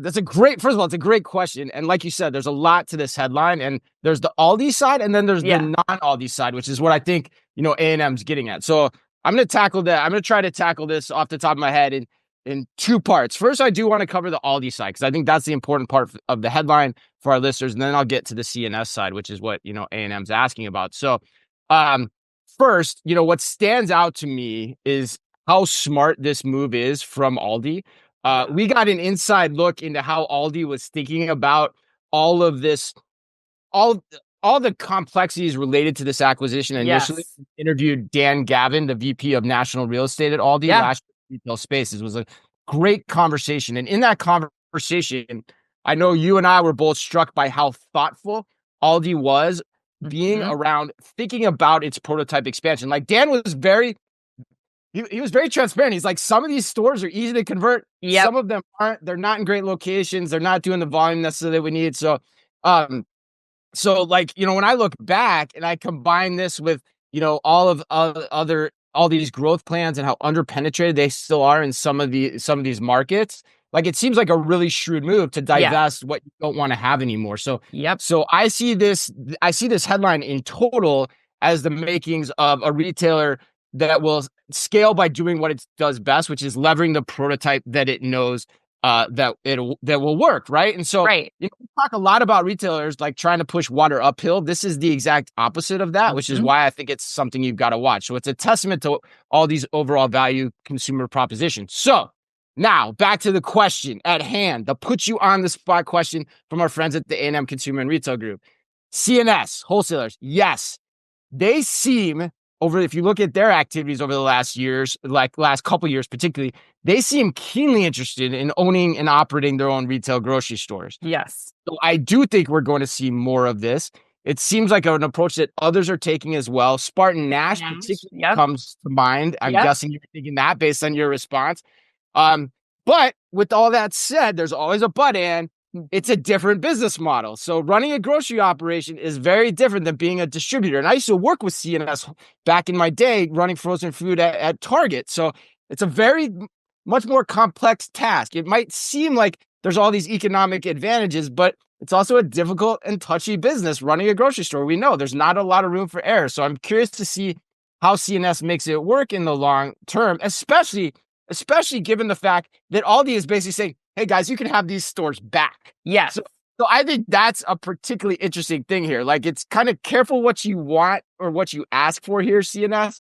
first of all, it's a great question. And like you said, there's a lot to this headline, and there's the Aldi side, and then there's the non-Aldi side, which is what I think, A&M's getting at. So I'm going to tackle that. I'm going to try to tackle this off the top of my head in two parts. First, I do want to cover the Aldi side, because I think that's the important part of the headline for our listeners. And then I'll get to the C&S side, which is what, A&M's asking about. So first, what stands out to me is how smart this move is from Aldi. We got an inside look into how Aldi was thinking about all of this, all the complexities related to this acquisition. Initially, interviewed Dan Gavin, the VP of National Real Estate at Aldi, last retail spaces. It was a great conversation. And in that conversation, I know you and I were both struck by how thoughtful Aldi was being around thinking about its prototype expansion. Like Dan was he was very transparent. He's like, some of these stores are easy to convert. Some of them aren't. They're not in great locations. They're not doing the volume necessarily we need. So, when I look back and I combine this with, all these growth plans and how underpenetrated they still are in some of these markets, like it seems like a really shrewd move to divest what you don't want to have anymore. So, so I see this headline in total as the makings of a retailer that will scale by doing what it does best, which is leveraging the prototype that it knows that will work, right? And so we talk a lot about retailers like trying to push water uphill. This is the exact opposite of that, which is why I think it's something you've got to watch. So it's a testament to all these overall value consumer propositions. So now back to the question at hand, the put you on the spot question from our friends at the A&M Consumer and Retail Group. C&S Wholesalers, yes, they seem if you look at their activities over the last couple years particularly, they seem keenly interested in owning and operating their own retail grocery stores. Yes. So I do think we're going to see more of this. It seems like an approach that others are taking as well. Spartan Nash particularly comes to mind. I'm guessing you're thinking that based on your response. But with all that said, there's always a but, and it's a different business model. So running a grocery operation is very different than being a distributor. And I used to work with C&S back in my day running frozen food at Target. So it's a very much more complex task. It might seem like there's all these economic advantages, but it's also a difficult and touchy business running a grocery store. We know there's not a lot of room for error. So I'm curious to see how C&S makes it work in the long term, especially given the fact that Aldi is basically saying, hey guys, you can have these stores back. Yes. So I think that's a particularly interesting thing here. Like, it's kind of careful what you want or what you ask for here, C&S.